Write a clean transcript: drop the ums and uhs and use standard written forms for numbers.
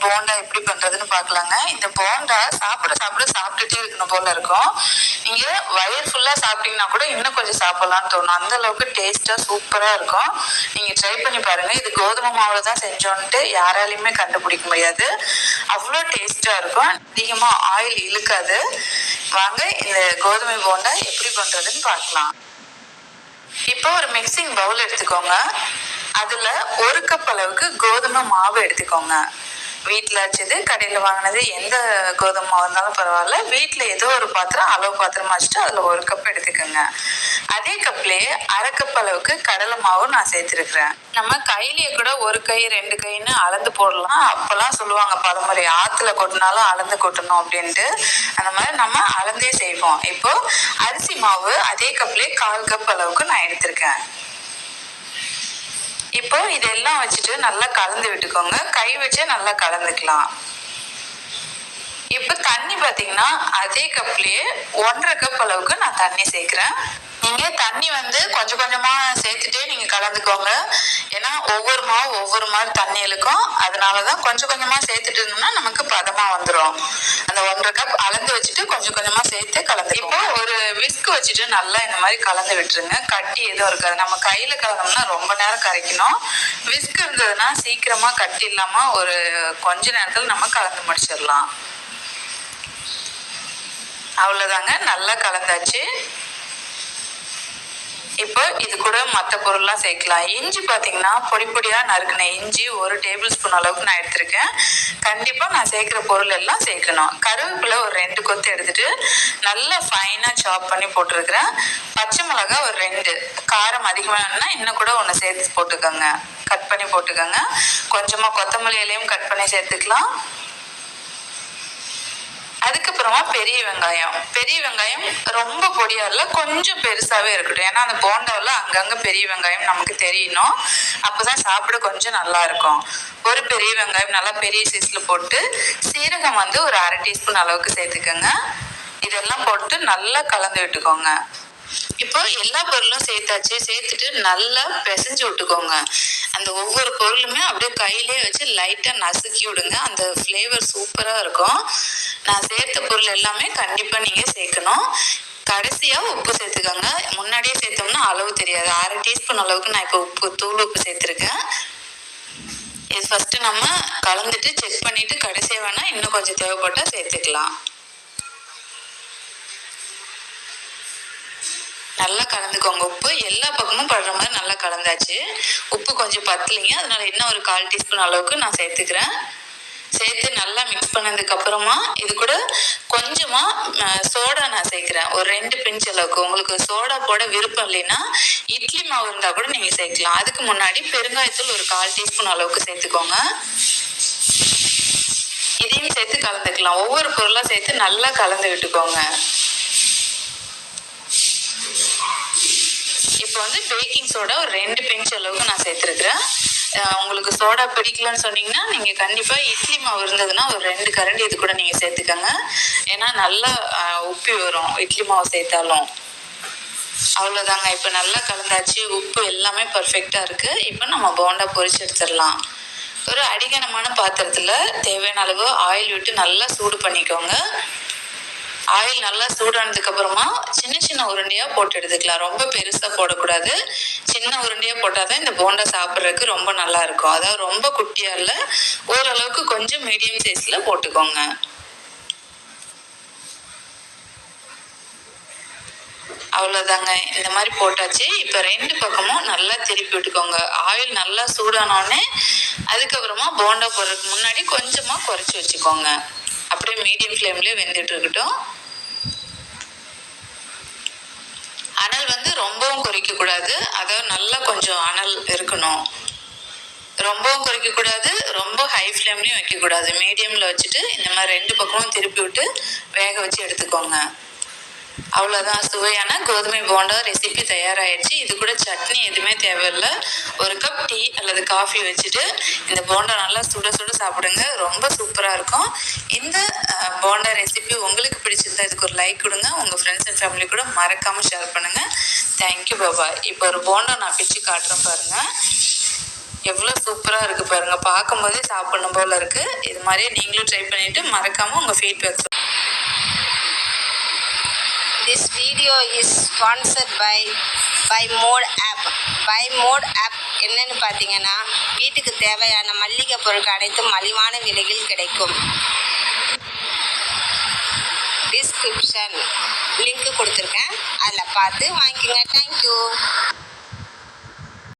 போண்டா எப்படி பண்றதுன்னு பார்க்கலாங்க. இந்த போண்டா சாப்பிட்டுட்டே இருக்கணும் போல இருக்கும். நீங்க வயிறு ஃபுல்லா சாப்பிட்டீங்கன்னா கூட இன்னும் கொஞ்சம் சாப்பிடலாம்னு தோணும். அந்த அளவுக்கு டேஸ்டா சூப்பரா இருக்கும். நீங்க ட்ரை பண்ணி பாருங்க. இது கோதுமை மாவுல தான் செஞ்சோன்ட்டு யாராலையுமே கண்டுபிடிக்க முடியாது. அவ்வளோ டேஸ்டா இருக்கும். அதிகமா ஆயில் இழுக்காது. வாங்க இந்த கோதுமை போண்டா எப்படி பண்றதுன்னு பார்க்கலாம். இப்போ ஒரு மிக்சிங் பவுல் எடுத்துக்கோங்க. அதுல 1 கப் அளவுக்கு கோதுமை மாவு எடுத்துக்கோங்க. வீட்டில் வச்சது, கடையில் வாங்கினது, எந்த கோதுமை மாவு இருந்தாலும் பரவாயில்ல. வீட்டில் ஏதோ ஒரு பாத்திரம், அளவு பாத்திரமா வச்சுட்டு அதில் 1 கப் எடுத்துக்கோங்க. அதே கப்லேயே 1/2 கப் அளவுக்கு கடலை மாவு நான் சேர்த்துருக்குறேன். நம்ம கையிலேயே கூட 1 கை 2 கைன்னு அளந்து போடலாம். அப்பெல்லாம் சொல்லுவாங்க பலமுறை, ஆற்றுல கொட்டினாலும் அளந்து கொட்டணும் அப்படின்ட்டு. அந்த மாதிரி நம்ம அளந்தே செய்வோம். இப்போ அரிசி மாவு அதே கப்லேயே 1/4 கப் அளவுக்கு நான் எடுத்திருக்கேன். இப்போ இதெல்லாம் வச்சுட்டு நல்லா கலந்து விட்டுக்கோங்க. கை வச்சே நல்லா கலந்துக்கலாம். இப்போ தண்ணி பார்த்தீங்கன்னா அதே கப்லயே 1/2 கப் அளவுக்கு நான் தண்ணி சேர்க்கிறேன். நீங்க தண்ணி கொஞ்சம் கொஞ்சமா சேர்த்துட்டே நீங்க கலந்துக்கோங்க. ஏன்னா ஒவ்வொரு மாவு ஒவ்வொரு மாதிரி தண்ணி இழுக்கும். அதனாலதான் கொஞ்சம் கொஞ்சமா சேர்த்துட்டு இருந்தோம்னா நமக்கு பதமா வந்துடும். அந்த 1/2 கப் அளந்து வச்சுட்டு கொஞ்சம் கொஞ்சமா சேர்த்து கலந்து. இப்போ ஒரு விஸ்க் வச்சுட்டு நல்லா இந்த மாதிரி கலந்து விட்டுருங்க. கட்டி எதுவும் இருக்காது. நம்ம கையில கலந்தோம்னா ரொம்ப நேரம் கரைக்கணும். விஸ்க் இருந்ததுன்னா சீக்கிரமா கட்டி இல்லாம ஒரு கொஞ்ச நேரத்துல நம்ம கலந்து முடிச்சிடலாம். அவ்வளவுதாங்க, நல்லா கலந்தாச்சு. இப்போ இது கூட மற்ற பொருள்லாம் சேர்க்கலாம். இஞ்சி பார்த்தீங்கன்னா பொடி பொடியா நறுக்கின இஞ்சி 1 டேபிள் ஸ்பூன் அளவுக்கு நான் எடுத்திருக்கேன். கண்டிப்பா நான் சேர்க்கிற பொருள் எல்லாம் சேர்க்கணும். கருவேப்பிலை ஒரு 2 கொத்து எடுத்துட்டு நல்லா ஃபைனா சாப் பண்ணி போட்டிருக்கிறேன். பச்சை மிளகாய் ஒரு 2, காரம் அதிகமானா இன்னும் கூட 1 சேர்த்து போட்டுக்கோங்க. கட் பண்ணி போட்டுக்கோங்க. கொஞ்சமா கொத்தமல்லி இலையும் கட் பண்ணி சேர்த்துக்கலாம். அதுக்கப்புறமா பெரிய வெங்காயம் ரொம்ப பொடியா இல்ல, கொஞ்சம் பெருசாவே இருக்கட்டும். ஏன்னா அந்த போண்டாவில் அங்கங்க பெரிய வெங்காயம் நமக்கு தெரியணும். அப்பதான் சாப்பிட கொஞ்சம் நல்லா இருக்கும். ஒரு பெரிய வெங்காயம் நல்லா பெரிய சைஸ்ல போட்டு, சீரகம் ஒரு 1/2 டீஸ்பூன் அளவுக்கு சேர்த்துக்கோங்க. இதெல்லாம் போட்டு நல்லா கலந்து விட்டுக்கோங்க. இப்போ எல்லா பொருளும் சேர்த்தாச்சு. சேர்த்துட்டு நல்லா பிசைஞ்சு விட்டுக்கோங்க. அந்த ஒவ்வொரு பொருளுமே அப்படியே கையிலே வச்சு லைட்டா நசுக்கி விடுங்க. அந்த ஃப்ளேவர் சூப்பரா இருக்கும். நான் சேர்த்த பொருள் எல்லாமே கண்டிப்பா நீங்க சேர்க்கணும். கடைசியா உப்பு சேர்த்துக்கோங்க. முன்னாடியே சேர்த்தோம்னா அளவு தெரியாது. 1/2 டீஸ்பூன் அளவுக்கு நான் இப்போ தூள் உப்பு சேர்த்திருக்கேன். இது ஃபர்ஸ்ட் நம்ம கலந்துட்டு செக் பண்ணிட்டு கடைசியா வேணா இன்னும் கொஞ்சம் தேவைப்பட்டா சேர்த்துக்கலாம். நல்லா கலந்துக்கோங்க. உப்பு எல்லா பக்கமும் படுற மாதிரி நல்லா கலந்தாச்சு. உப்பு கொஞ்சம் பத்தலைங்க, அதனால இன்னும் ஒரு 1/4 டீஸ்பூன் அளவுக்கு நான் சேர்த்துக்கிறேன். சேர்த்து நல்லா மிக்ஸ் பண்ணதுக்கு அப்புறமா இது கூட கொஞ்சமா சோடா நான் சேர்க்கிறேன். ஒரு 2 பிஞ்ச் அளவுக்கு. உங்களுக்கு சோடா போட விருப்பம் இல்லைன்னா இட்லி மாவு இருந்தா கூட நீங்க சேர்க்கலாம். அதுக்கு முன்னாடி பெருங்காயத்தூள் ஒரு 1/4 டீஸ்பூன் அளவுக்கு சேர்த்துக்கோங்க. இதையும் சேர்த்து கலந்துக்கலாம். ஒவ்வொரு பொருளா சேர்த்து நல்லா கலந்து விட்டுக்கோங்க. இப்போ பேக்கிங் சோடா ஒரு 2 பிஞ்ச் அளவுக்கு நான் சேர்த்துருக்கிறேன். உங்களுக்கு சோடா பிடிக்கலன்னு சொன்னீங்கன்னா நீங்க கண்டிப்பா இட்லி மாவு இருந்ததுன்னா ஒரு 2 கரண்டி இது கூட நீங்க சேர்த்துக்கோங்க. ஏன்னா நல்லா உப்பி வரும் இட்லி மாவு சேர்த்தாலும். அவ்வளவுதாங்க. இப்போ நல்லா கலந்தாச்சு. உப்பு எல்லாமே பர்ஃபெக்டா இருக்கு. இப்போ நம்ம போண்டா பொரிச்சு எடுத்துடலாம். ஒரு அடிகனமான பாத்திரத்துல தேவையான அளவு ஆயில் விட்டு நல்லா சூடு பண்ணிக்கோங்க. ஆயில் நல்லா சூடானதுக்கு அப்புறமா சின்ன சின்ன உருண்டையா போட்டு எடுத்துக்கலாம். ரொம்ப பெருசா போடக்கூடாது. சின்ன உருண்டையா போட்டாதான் இந்த போண்டா சாப்பிட்றதுக்கு ரொம்ப நல்லா இருக்கும். அதாவது ரொம்ப குட்டியா இல்ல, ஓரளவுக்கு கொஞ்சம் மீடியம் சைஸ்ல போட்டுக்கோங்க. அவ்வளவுதாங்க. இந்த மாதிரி போட்டாச்சு. இப்ப 2 பக்கமும் நல்லா திருப்பி விட்டுக்கோங்க. ஆயில் நல்லா சூடானோடனே அதுக்கப்புறமா போண்டா போடுறதுக்கு முன்னாடி கொஞ்சமா குறைச்சி வச்சுக்கோங்க. அப்படியே மீடியம் ஃப்ளேம்லயே வெந்துட்டு இருக்கட்டும். அனல் ரொம்பவும் குறைக்க கூடாது. அதாவது நல்லா கொஞ்சம் அனல் இருக்கணும். ரொம்பவும் குறைக்க கூடாது, ரொம்ப ஹை ஃப்ளேம்லயும் வைக்க கூடாது. மீடியம்ல வச்சுட்டு இந்த மாதிரி 2 பக்கமும் திருப்பி விட்டு வேக வச்சு எடுத்துக்கோங்க. அவ்வளவுதான். சுவையான கோதுமை போண்டா ரெசிபி தயாராயிடுச்சு. இது கூட சட்னி எதுவுமே தேவையில்லை. 1 கப் டீ அல்லது காஃபி வச்சுட்டு இந்த போண்டா நல்லா சுட சுட சாப்பிடுங்க. ரொம்ப சூப்பரா இருக்கும். இந்த போண்டா ரெசிபி உங்களுக்கு பிடிச்சிருந்தா இதுக்கு ஒரு லைக் கொடுங்க. உங்க ஃப்ரெண்ட்ஸ் அண்ட் ஃபேமிலி கூட மறக்காம ஷேர் பண்ணுங்க. தேங்க்யூ, பாபாய். இப்போ ஒரு போண்டா நான் பிச்சு காட்டுறேன் பாருங்க. எவ்வளோ சூப்பராக இருக்குது பாருங்கள், பார்க்கும்போதே சாப்பிடணும் போல் இருக்குது. இது மாதிரியே நீங்களும் ட்ரை பண்ணிவிட்டு மறக்காமல் உங்கள் feedback. This video is sponsored by Mode app. By Mode app என்னன்னு பார்த்தீங்கன்னா, வீட்டுக்கு தேவையான மளிகை பொருட்கள் அனைத்தும் மலிவான விலையில் கிடைக்கும். டிஸ்கிரிப்ஷன் லிங்க் கொடுத்துருக்கேன், அதில் பார்த்து வாங்கிக்கோங்க. தேங்க்யூ.